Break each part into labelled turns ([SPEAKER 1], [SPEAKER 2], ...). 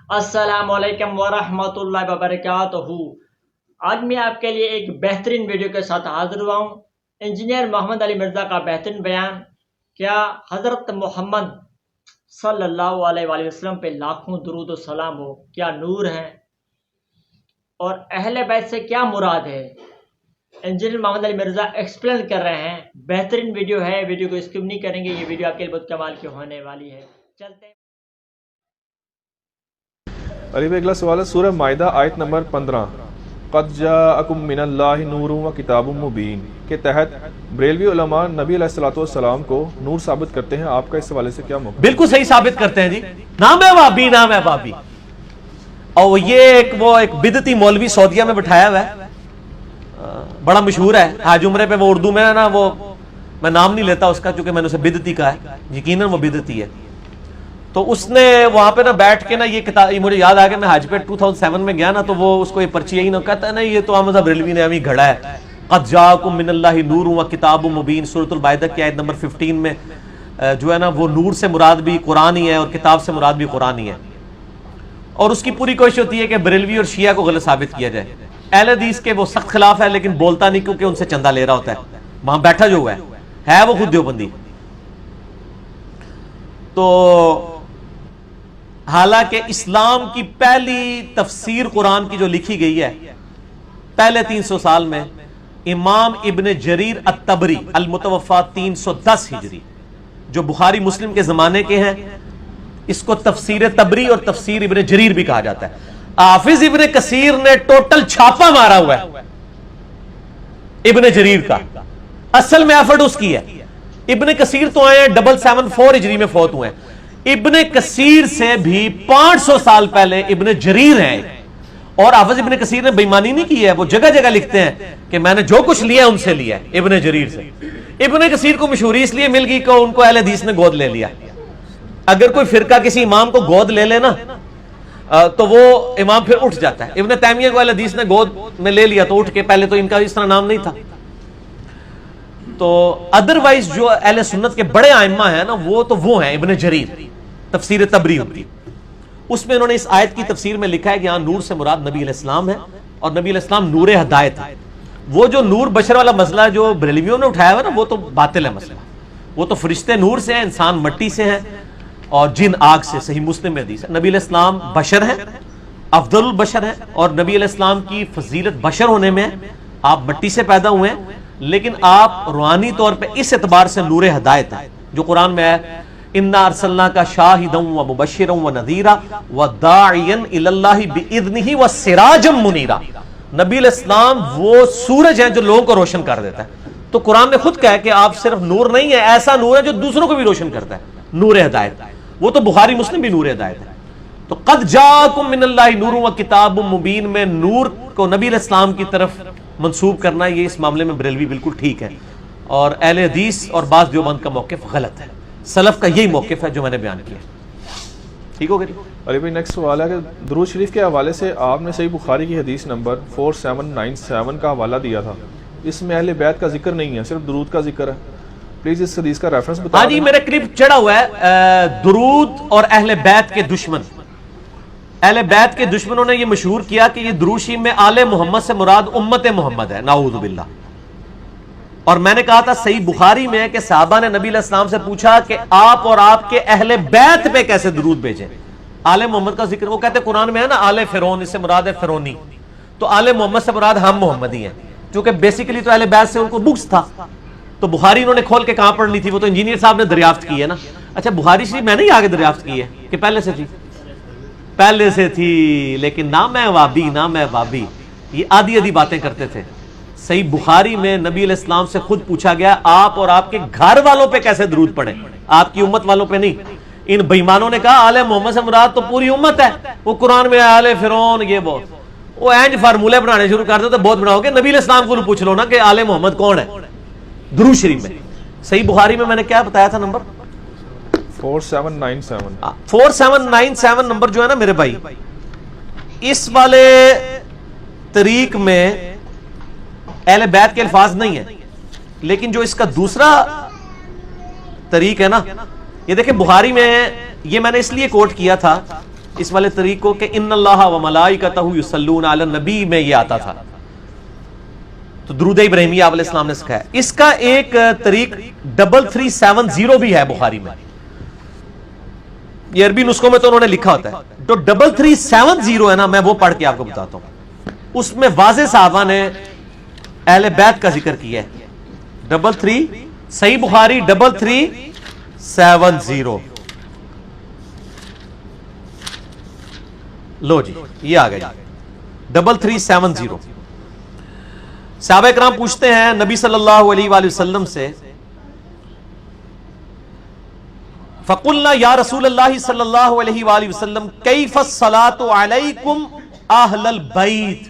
[SPEAKER 1] السلام علیکم ورحمۃ اللہ وبرکاتہ۔ آج میں آپ کے لیے ایک بہترین ویڈیو کے ساتھ حاضر ہوا ہوں۔ انجینئر محمد علی مرزا کا بہترین بیان، کیا حضرت محمد صلی اللہ علیہ وآلہ وسلم پہ لاکھوں درود و سلام ہو، کیا نور ہیں، اور اہل بیت سے کیا مراد ہے، انجینئر محمد علی مرزا ایکسپلین کر رہے ہیں۔ بہترین ویڈیو ہے، ویڈیو کو اسکپ نہیں کریں گے، یہ ویڈیو آپ کے لیے بہت کمال کی ہونے والی ہے۔ چلتے ہیں۔
[SPEAKER 2] علی بھائی اگلا سوال ہے سورہ مائدہ آیت نمبر 15 قد جاءکم من اللہ نور و کتاب مبین کے تحت بریلوی علماء نبی علیہ الصلوۃ والسلام کو نور ثابت کرتے ہیں، آپ کا اس حوالے سے کیا موقف؟
[SPEAKER 3] بالکل صحیح ثابت کرتے ہیں جی، نام ہے وہابی، نام ہے وہابی۔ اور یہ ایک بدعتی مولوی سعودیہ میں بٹھایا ہوا ہے، بڑا مشہور ہے، حاج عمرے پہ وہ اردو میں ہے نا، وہ میں نام نہیں لیتا اس کا چونکہ میں نے اسے بدعتی کہا ہے، یقیناً وہ بدعتی ہے۔ تو اس نے وہاں پہ نا بیٹھ کے نا یہ کتاب، مجھے یاد آ گیا، میں حج پہ 2007 میں گیا نا، تو وہ اس کو یہ پرچی یہی نہ کہتا ہے نا، یہ تو احمد بریلوی نے ہمیں گھڑا ہے۔ قد جاءکم من اللہ نور و کتاب مبین، سورۃ المائدہ کی آیت نمبر 15 میں جو ہے نا، وہ نور سے مراد بھی قرآن ہی ہے اور کتاب سے مراد بھی قرآن ہی ہے۔ اور اس کی پوری کوشش ہوتی ہے کہ بریلوی اور شیعہ کو غلط ثابت کیا جائے۔ اہل حدیث کے وہ سخت خلاف ہے، لیکن بولتا نہیں کیونکہ ان سے چندہ لے رہا ہوتا ہے، وہاں بیٹھا جو ہوا ہے وہ خود دیوبندی۔ تو حالانکہ اسلام کی پہلی تفسیر قرآن کی جو لکھی گئی ہے پہلے 300 سال میں، امام ابن جریر الطبری المتوفا 310 ہجری، جو بخاری مسلم کے زمانے کے ہیں، اس کو تفسیر طبری اور تفسیر ابن جریر بھی کہا جاتا ہے۔ حافظ ابن کثیر نے ٹوٹل چھاپا مارا ہوا ہے ابن جریر کا، اصل میں ایفرٹ اس کی ہے۔ ابن کثیر تو آئے ہیں 774 ہجری میں فوت ہوئے ہیں، ابن کثیر سے بھی 500 سال پہلے ابن جریر ہیں۔ اور حافظ ابن کثیر نے بےمانی نہیں کی ہے، وہ جگہ جگہ لکھتے ہیں کہ میں نے جو کچھ لیا ان سے لیا ہے، ابن جریر سے۔ ابن کثیر کو مشہوری اس لیے مل گئی کہ ان کو اہل حدیث نے گود لے لیا۔ اگر کوئی فرقہ کسی امام کو گود لے لینا تو وہ امام پھر اٹھ جاتا ہے۔ ابن تیمیہ کو اہل حدیث نے گود میں لے لیا تو اٹھ کے، پہلے تو ان کا اس طرح نام نہیں تھا۔ تو ادروائز جو اہل سنت کے بڑے ائمہ ہیں نا، وہ ہیں ابن جریر، تفسیر طبری ہوتی، اس میں انہوں نے اس آیت کی تفسیر میں لکھا ہے کہ یہاں نور سے مراد نبی علیہ السلام ہے، اور نبی علیہ السلام نور ہدایت ہے۔ وہ جو نور بشر والا مسئلہ جو بریلویوں نے اٹھایا ہوا نا، وہ تو باطل ہے مسئلہ۔ وہ تو فرشتے نور سے ہیں، انسان مٹی سے ہیں، اور جن آگ سے، صحیح مسلم میں حدیث ہے۔ نبی علیہ السلام بشر ہیں، افضل البشر ہیں، اور نبی علیہ السلام کی فضیلت بشر ہونے میں ہے، آپ مٹی سے پیدا ہوئے ہیں، لیکن آپ روحانی طور پہ اس اعتبار سے نور ہدایت ہے، جو قرآن میں ہے اِنَّا أَرْسَلْنَاكَ شَاهِدًا وَمُبَشِّرًا وَنَذِيرًا وَدَاعِيًا إِلَى اللَّهِ بِإِذْنِهِ وَسِرَاجًا مُنِيرًا۔ نبی علیہ السلام وہ سورج ہیں جو لوگوں کو روشن کر دیتا ہے۔ تو قرآن نے خود کہا ہے کہ آپ صرف نور نہیں ہے، ایسا نور ہے جو دوسروں کو بھی روشن کرتا ہے، نور ہدایت۔ وہ تو بخاری مسلم بھی نور ہدایت ہے۔ تو قد جاءکم من اللہ نور و کتاب مبین میں نور کو نبی علیہ السلام کی طرف منسوب کرنا، یہ اس معاملے میں بریلوی بالکل ٹھیک ہے، اور اہل حدیث اور بعض دیوبند کا موقف غلط ہے۔ سلف کا یہی موقف ہے جو میں نے بیان کیا۔ ٹھیک ہو گیا؟
[SPEAKER 2] علی بھائی نیکسٹ سوال ہے کہ درود شریف کے حوالے سے آپ نے صحیح بخاری کی حدیث نمبر 4797 کا حوالہ دیا تھا، اس میں اہل بیت کا ذکر نہیں ہے، صرف درود کا ذکر ہے، پلیز اس حدیث کا ریفرنس بتا دیں۔
[SPEAKER 3] ہاں جی، میرے کلپ چڑھا ہوا ہے درود اور اہل بیت کے دشمن۔ اہل بیت کے دشمنوں نے یہ مشہور کیا کہ یہ درود شریف میں آل محمد سے مراد امت محمد ہے، نعوذ باللہ۔ اور میں نے کہا تھا صحیح بخاری میں ہے کہ صحابہ نے نبی علیہ السلام سے پوچھا کہ آپ اور آپ کے اہل بیت پہ کیسے درود بھیجیں، آل محمد کا ذکر، وہ کہتے قرآن میں ہے نا آل فرعون، اس سے مراد ہے فرعونی، تو آل محمد سے مراد ہم محمدی ہیں، کیونکہ بیسیکلی تو اہل بیت سے ان کو بغض تھا۔ تو بخاری انہوں نے کھول کے کہاں پڑھ لی تھی، وہ تو انجینئر صاحب نے دریافت کی ہے نا۔ اچھا بخاری شریف میں نے آگے دریافت کی ہے کہ پہلے سے تھی، پہلے سے تھی، لیکن نہ میں وابی نہ میں وابی، یہ آدھی آدھی باتیں کرتے تھے۔ صحیح بخاری میں نبی علیہ السلام سے خود پوچھا گیا آپ اور آپ کے گھر والوں پہ کیسے درود پڑھیں، آپ کی امت والوں پہ نہیں۔ ان بےایمانوں نے کہا آل محمد سے مراد تو پوری امت ہے، وہ قرآن میں آل فرعون، یہ وہ اینج فارمولے بنانے شروع کر دیتے، بہت بناؤ گے، نبی علیہ السلام کو پوچھ لو نا کہ آل محمد کون ہے درود شریف میں۔ صحیح بخاری میں نے کیا بتایا تھا نمبر
[SPEAKER 2] 4797
[SPEAKER 3] نمبر جو ہے نا میرے بھائی، اس والے طریق میں اہل بیت کے الفاظ نہیں ہیں، لیکن جو اس کا دوسرا طریق ہے نا، یہ دیکھیں بخاری میں، یہ میں نے اس لیے کوٹ کیا تھا اس والے طریق کو کہ ان اللہ و ملائکتہ یصلون علی النبی میں یہ آتا تھا، تو درود ابراہیمی آپ علیہ السلام نے سکھایا. اس کا ایک طریق 3370 بھی ہے بخاری میں، یہ عربی نسخوں میں تو انہوں نے لکھا ہوتا ہے. جو 3370 ہے نا، میں وہ پڑھ کے آپ کو بتاتا ہوں. اس میں واضح صحابہ نے اہل بیت کا ذکر کیا ہے. 33 صحیح بخاری 3370. لو جی یہ آ گیا 3370. صحابہ کرام پوچھتے ہیں نبی صلی اللہ علیہ وآلہ وسلم سے، فقلنا یا رسول اللہ صلی اللہ علیہ وآلہ وسلم کیف الصلاۃ علیکم اہل البیت،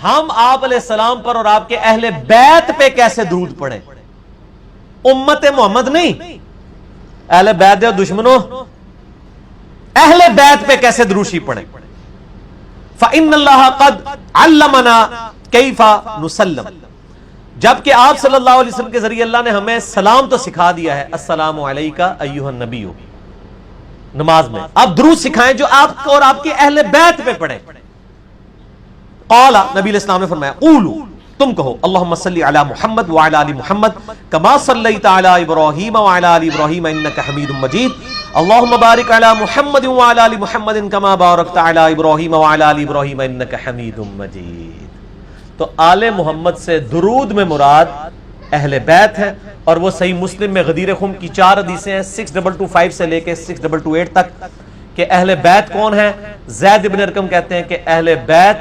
[SPEAKER 3] ہم آپ علیہ السلام پر اور آپ کے اہل بیت پہ کیسے درود پڑھیں؟ امت محمد نہیں، اہل بیت دے دشمنوں، اہل بیت پہ کیسے دروشی پڑھیں؟ فإن اللہ قد علمنا کیف نسلم، جبکہ آپ صلی اللہ علیہ وسلم کے ذریعے اللہ نے ہمیں سلام تو سکھا دیا ہے، السلام علیکہ ایھا النبی، نماز میں آپ درود سکھائیں جو آپ اور آپ کے اہل بیت پہ پڑھیں. قال، نبی علیہ السلام نے فرمایا، قولوا، تم کہو، اللہم صلی علی محمد وعلی آل محمد کما صلیت علی ابراہیم وعلی آل ابراہیم انک حمید مجید، اللہم بارک علی محمد وعلی آل محمد کما بارکت علی ابراہیم وعلی آل ابراہیم انک حمید مجید. تو آل محمد سے درود میں مراد اہل بیت ہے، اور وہ صحیح مسلم میں غدیر خم کی 4 حدیثیں ہیں 6225 سے لے کے 6228 تک کہ اہل بیت کون ہیں. زید بن ارقم کہتے ہیں کہ اہل بیت،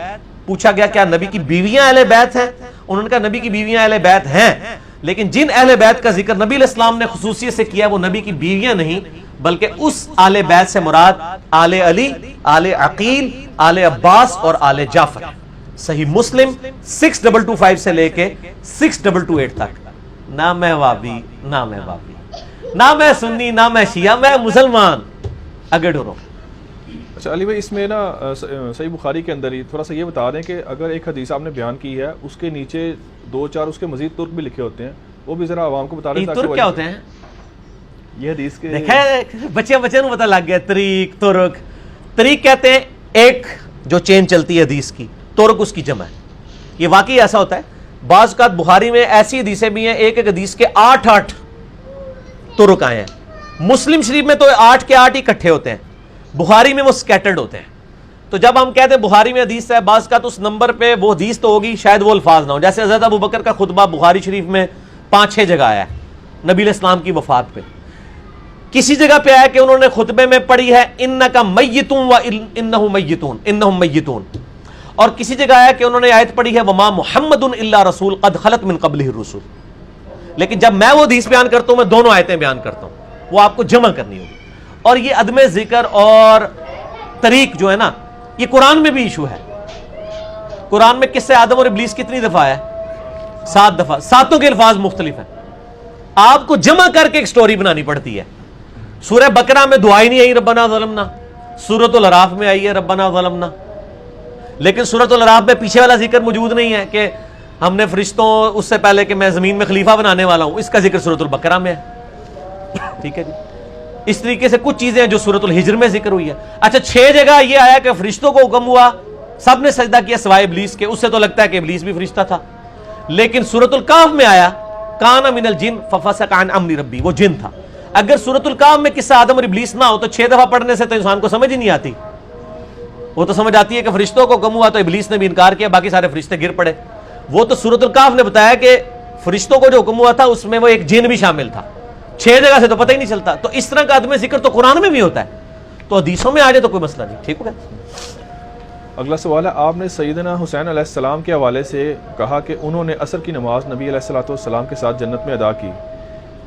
[SPEAKER 3] پوچھا گیا کیا نبی کی بیویاں اہل بیت ہیں؟ انہوں نے کہا نبی کی بیویاں اہل بیت ہیں، لیکن جن اہل بیت کا ذکر نبی علیہ السلام نے خصوصیت سے کیا وہ نبی کی بیویاں نہیں، بلکہ اس آل بیت سے مراد آل علی، آل عقیل، آل عباس اور آل جعفر. صحیح مسلم 6225 سے لے کے 6228 تک. نہ میں وابی، نہ میں وابی، نہ میں سنی، نہ میں شیعہ، میں مسلمان. اگے ڈورو.
[SPEAKER 2] اچھا علی بھائی، اس میں نا صحیح بخاری کے اندر ہی تھوڑا سا یہ بتا دیں کہ اگر ایک حدیث آپ نے بیان کی ہے اس کے نیچے 2-4 اس کے مزید ترک بھی لکھے ہوتے ہیں، وہ بھی ذرا عوام کو بتا دیں.
[SPEAKER 3] ترک کیا ہوتے ہیں؟
[SPEAKER 2] یہ حدیث کے
[SPEAKER 3] دیکھیں بچے نو پتہ لگ گیا. طریق، ترک. طریق کہتے ہیں ایک جو چین چلتی ہے حدیث کی، ترک اس کی جمع ہے. یہ واقعی ایسا ہوتا ہے. بعض اوقات بخاری میں ایسی حدیثیں بھی ہیں ایک حدیث کے 8 ترک آئے ہیں. مسلم شریف میں تو 8 کے 8 اکٹھے ہوتے ہیں، بخاری میں وہ سکیٹرڈ ہوتے ہیں. تو جب ہم کہتے ہیں بخاری میں حدیث ہے، بعض کا تو اس نمبر پہ وہ حدیث تو ہوگی شاید وہ الفاظ نہ ہو. جیسے حضرت ابو بکر کا خطبہ بخاری شریف میں 5-6 جگہ آیا ہے نبی علیہ السلام کی وفات پہ. کسی جگہ پہ آیا کہ انہوں نے خطبے میں پڑھی ہے انکا میتون و انہم میتون، انہم میتون. اور کسی جگہ آیا کہ انہوں نے آیت پڑھی ہے وما محمد الا رسول قد خلت من قبلہ الرسل. لیکن جب میں وہ حدیث بیان کرتا ہوں میں دونوں آیتیں بیان کرتا ہوں، وہ آپ کو جمع کرنی ہوگی. اور یہ عدم ذکر اور طریق جو ہے نا، یہ قرآن میں بھی ایشو ہے. قرآن میں قصہ آدم اور ابلیس کتنی دفعہ ہے؟ 7 دفعہ. 7 کے الفاظ مختلف ہیں. آپ کو جمع کر کے ایک سٹوری بنانی پڑتی ہے. سورہ بقرہ میں دعا ہی نہیں آئی ربنا ظلمنا، سورۃ الاعراف میں آئی ہے ربنا ظلمنا، لیکن سورۃ الاعراف میں پیچھے والا ذکر موجود نہیں ہے کہ ہم نے فرشتوں اس سے پہلے کہ میں زمین میں خلیفہ بنانے والا ہوں، اس کا ذکر سورۃ البقرہ میں ہے. ٹھیک ہے جی. اس طریقے سے کچھ چیزیں جو سورۃ الحجر میں ذکر ہوئی ہے. اچھا 6 جگہ یہ آیا کہ فرشتوں کو حکم ہوا، سب نے سجدہ کیا سوائے ابلیس کے. اس سے تو لگتا ہے کہ ابلیس بھی فرشتہ تھا. لیکن سورۃ الکہف میں آیا کان من الجن ففسق عن امر ربی، وہ جن تھا. اگر سورۃ الکہف میں قصہ آدم اور ابلیس نہ ہو تو 6 دفعہ پڑھنے سے تو انسان کو سمجھ ہی نہیں آتی. وہ تو سمجھ آتی ہے کہ فرشتوں کو حکم ہوا تو ابلیس نے بھی انکار کیا، باقی سارے فرشتے گر پڑے. وہ تو سورۃ الکہف نے بتایا کہ فرشتوں کو جو حکم ہوا تھا اس میں وہ ایک جن بھی شامل تھا. 6 جگہ سے تو پتہ ہی نہیں چلتا. تو اس طرح کا عدم ذکر تو قرآن میں بھی ہوتا ہے، تو حدیثوں میں آ جائے تو کوئی مسئلہ نہیں. ٹھیک ہو گیا.
[SPEAKER 2] اگلا سوال ہے، آپ نے سیدنا حسین علیہ السلام کے حوالے سے کہا کہ انہوں نے عصر کی نماز نبی علیہ السلام کے ساتھ جنت میں ادا کی.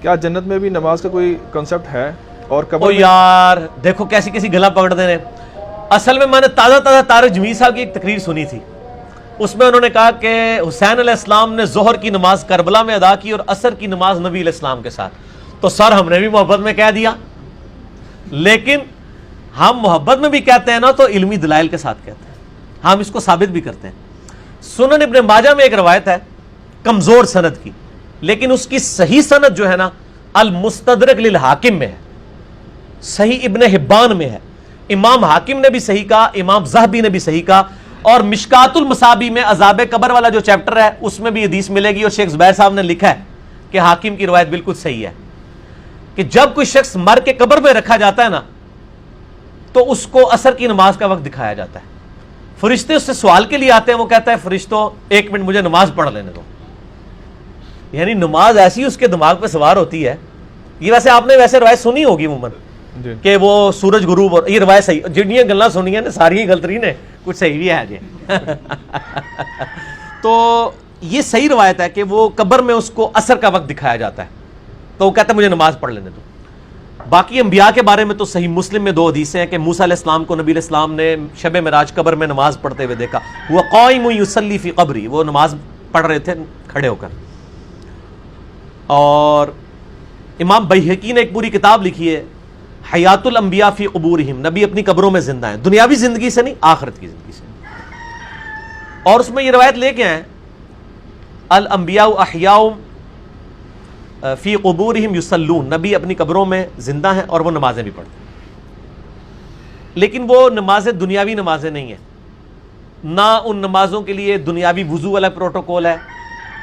[SPEAKER 2] کیا جنت میں بھی نماز کا کوئی کنسپٹ ہے؟ اور قبر میں؟
[SPEAKER 3] یار دیکھو کیسی کیسی گلا پکڑ دے رہے. اصل میں نے تازہ طارق جمیل صاحب کی ایک تقریر سنی تھی. اس میں انہوں نے کہا کہ حسین علیہ السلام نے ظہر کی نماز کربلا میں ادا کی اور عصر کی نماز نبی علیہ السلام کے ساتھ. تو سر ہم نے بھی محبت میں کہہ دیا، لیکن ہم محبت میں بھی کہتے ہیں نا تو علمی دلائل کے ساتھ کہتے ہیں، ہم اس کو ثابت بھی کرتے ہیں. سنن ابن ماجہ میں ایک روایت ہے کمزور سند کی، لیکن اس کی صحیح سند جو ہے نا المستدرک للحاکم میں ہے، صحیح ابن حبان میں ہے، امام حاکم نے بھی صحیح کہا, امام ذہبی نے بھی صحیح کہا, اور مشکات المصابیح میں عذاب قبر والا جو چیپٹر ہے اس میں بھی حدیث ملے گی, اور شیخ زبیر صاحب نے لکھا ہے کہ حاکم کی روایت بالکل صحیح ہے کہ جب کوئی شخص مر کے قبر میں رکھا جاتا ہے نا تو اس کو عصر کی نماز کا وقت دکھایا جاتا ہے. فرشتے اس سے سوال کے لیے آتے ہیں, وہ کہتا ہے فرشتوں 1 منٹ مجھے نماز پڑھ لینے دو. یعنی نماز ایسی اس کے دماغ پہ سوار ہوتی ہے. یہ ویسے آپ نے ویسے روایت سنی ہوگی عموماً کہ وہ سورج غروب, اور یہ روایت صحیح, جنیاں گلاں سنی ہیں ساری غلط رہی نے, کچھ صحیح بھی ہے جی. تو یہ صحیح روایت ہے کہ وہ قبر میں اس کو عصر کا وقت دکھایا جاتا ہے, تو وہ کہتا ہے مجھے نماز پڑھ لینے دو. باقی انبیاء کے بارے میں تو صحیح مسلم میں 2 حدیثیں ہیں کہ موسیٰ علیہ السلام کو نبی علیہ السلام نے شب معراج قبر میں نماز پڑھتے ہوئے دیکھا, وہ قائم یصلی فی قبری, وہ نماز پڑھ رہے تھے کھڑے ہو کر. اور امام بیہقی نے ایک پوری کتاب لکھی ہے حیات الانبیاء فی قبورہم, نبی اپنی قبروں میں زندہ ہیں, دنیاوی زندگی سے نہیں آخرت کی زندگی سے. اور اس میں یہ روایت لے کے آئے الانبیاء احیاء فی قبورہم یصلون, نبی اپنی قبروں میں زندہ ہیں اور وہ نمازیں بھی پڑھتے ہیں. لیکن وہ نمازیں دنیاوی نمازیں نہیں ہیں, نہ ان نمازوں کے لیے دنیاوی وضو والا پروٹوکول ہے,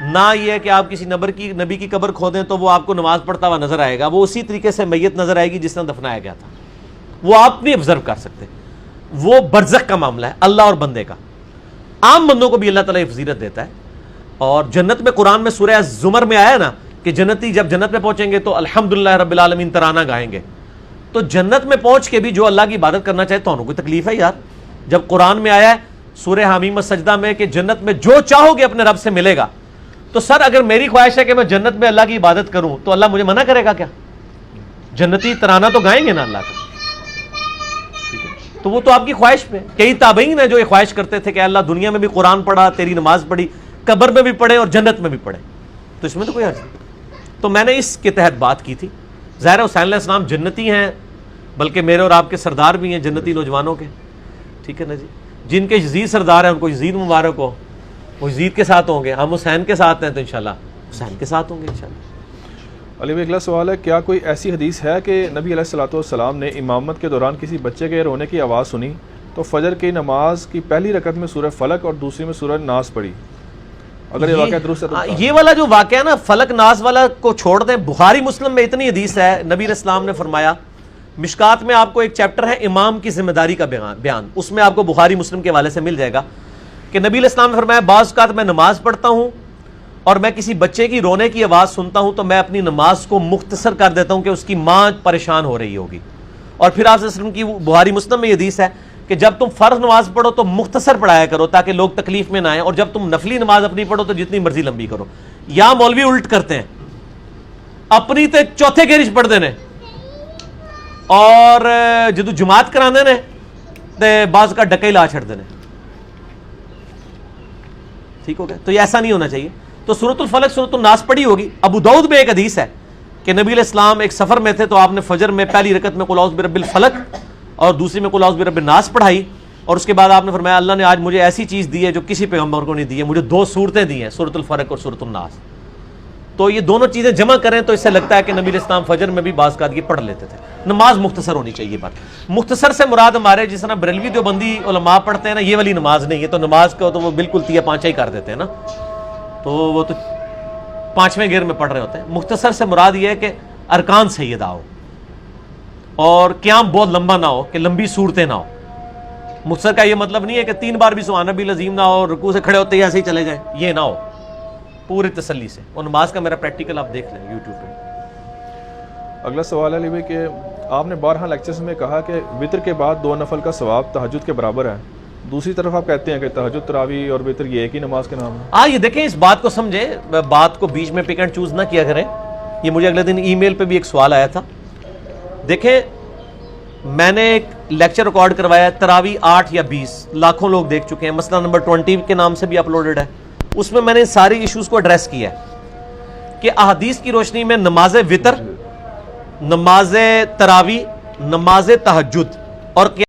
[SPEAKER 3] نہ یہ ہے کہ آپ کسی نبی کی قبر کھودیں تو وہ آپ کو نماز پڑھتا ہوا نظر آئے گا. وہ اسی طریقے سے میت نظر آئے گی جس طرح دفنایا گیا تھا, وہ آپ نہیں آبزرو کر سکتے. وہ برزخ کا معاملہ ہے اللہ اور بندے کا. عام بندوں کو بھی اللہ تعالیٰ فضیلت دیتا ہے. اور جنت میں قرآن میں سورہ زمر میں آیا نا کہ جنتی جب جنت میں پہنچیں گے تو الحمدللہ رب العالمین ترانہ گائیں گے. تو جنت میں پہنچ کے بھی جو اللہ کی عبادت کرنا چاہے تو انہوں کوئی تکلیف ہے یار. جب قرآن میں آیا ہے سورہ حمیم السجدہ میں کہ جنت میں جو چاہو گے اپنے رب سے ملے گا, تو سر اگر میری خواہش ہے کہ میں جنت میں اللہ کی عبادت کروں تو اللہ مجھے منع کرے گا کیا؟ جنتی ترانہ تو گائیں گے نا اللہ کا. تو وہ تو آپ کی خواہش پہ. کئی تابعین ہیں جو یہ خواہش کرتے تھے کہ اللہ دنیا میں بھی قرآن پڑھا, تیری نماز پڑھی, قبر میں بھی پڑھے اور جنت میں بھی پڑھے, تو اس میں تو کوئی حرج نہیں. تو میں نے اس کے تحت بات کی تھی. ظاہر حسین علیہ السلام جنتی ہیں, بلکہ میرے اور آپ کے سردار بھی ہیں جنتی نوجوانوں کے, ٹھیک ہے نا جی. جن کے یزید سردار ہیں ان کو یزید مبارک ہو, وہ یزید کے ساتھ ہوں گے. ہم حسین کے ساتھ ہیں تو انشاءاللہ حسین کے ساتھ ہوں گے انشاءاللہ.
[SPEAKER 2] علی بھائی اگلا سوال ہے, کیا کوئی ایسی حدیث ہے کہ نبی علیہ السلام نے امامت کے دوران کسی بچے کے رونے کی آواز سنی تو فجر کی نماز کی پہلی رکعت میں سورہ فلق اور دوسری میں سورہ ناس پڑھی؟ اگر یہ واقعہ درست ہے تو
[SPEAKER 3] یہ والا جو واقعہ ہے نا فلق ناس والا کو چھوڑ دیں. بخاری مسلم میں اتنی حدیث ہے, نبی علیہ السلام نے فرمایا, مشکات میں آپ کو ایک چیپٹر ہے امام کی ذمہ داری کا بیان, اس میں آپ کو بخاری مسلم کے حوالے سے مل جائے گا کہ نبی علیہ السلام نے فرمایا بعض اوقات میں نماز پڑھتا ہوں اور میں کسی بچے کی رونے کی آواز سنتا ہوں تو میں اپنی نماز کو مختصر کر دیتا ہوں کہ اس کی ماں پریشان ہو رہی ہوگی. اور پھر آپ صلی اللہ علیہ وسلم کی بخاری مسلم میں یہ حدیث ہے کہ جب تم فرض نماز پڑھو تو مختصر پڑھایا کرو تاکہ لوگ تکلیف میں نہ آئیں, اور جب تم نفلی نماز اپنی پڑھو تو جتنی مرضی لمبی کرو. یا مولوی الٹ کرتے ہیں, اپنی تے چوتھے گیرج پڑھ دینے اور جدو جماعت کرانے نے تے بعض کا ڈکے لا چھڑ دینے. ٹھیک ہو گیا؟ تو یہ ایسا نہیں ہونا چاہیے. تو سورۃ الفلق سورۃ الناس پڑھی ہوگی. ابو داؤد میں ایک حدیث ہے کہ نبی علیہ السلام ایک سفر میں تھے تو آپ نے فجر میں پہلی رکعت میں قل اعوذ برب الفلق اور دوسری میں قل اعوذ برب الناس پڑھائی, اور اس کے بعد آپ نے فرمایا اللہ نے آج مجھے ایسی چیز دی ہے جو کسی پیغمبر کو نہیں دی ہے, مجھے 2 سورتیں دی ہیں, سورۃ الفلق اور سورۃ الناس. تو یہ دونوں چیزیں جمع کریں تو اس سے لگتا ہے کہ نبی علیہ السلام فجر میں بھی بعض اوقات یہ پڑھ لیتے تھے. نماز مختصر ہونی چاہیے. بات مختصر سے مراد ہمارے جس طرح بریلوی دیوبندی علماء پڑھتے ہیں نا, یہ والی نماز نہیں ہے. تو نماز کو تو وہ بالکل تیا پانچا ہی کر دیتے ہیں نا, تو وہ تو 5ویں گیئر میں پڑھ رہے ہوتے ہیں. مختصر سے مراد یہ ہے کہ ارکان صحیح ادا ہو اور قیام بہت لمبا نہ ہو کہ لمبی صورتیں نہ ہو. مختصر کا یہ مطلب نہیں ہے کہ 3 بار بھی سبحان ربی العظیم نہ ہو, رکوع سے کھڑے ہوتے ہی ایسے ہی چلے جائیں, یہ نہ ہو, پوری تسلی سے. اور نماز کا میرا پریکٹیکل آپ دیکھ لیں یوٹیوب پہ.
[SPEAKER 2] اگلا سوال ہے علی بھائی کہ آپ نے بارہا لیکچرز میں کہا کہ وطر کے بعد 2 نفل کا ثواب تہجد کے برابر ہے, دوسری طرف آپ کہتے ہیں کہ تہجد تراویح اور وطر یہ ایک ہی نماز کے نام ہے.
[SPEAKER 3] یہ دیکھیں اس بات کو سمجھیں, بات کو بیچ میں پک اینڈ چوز نہ کیا کریں. یہ مجھے اگلے دن ای میل پہ بھی ایک سوال آیا تھا. دیکھیں میں نے ایک لیکچر ریکارڈ کروایا ہے, تراویح 8 یا 20 لاکھوں لوگ دیکھ چکے ہیں, مسئلہ نمبر 20 کے نام سے بھی اپلوڈڈ ہے. اس میں میں نے ساری ایشوز کو ایڈریس کیا ہے کہ احادیث کی روشنی میں نماز وطر, نماز تراویح, نماز تہجد اور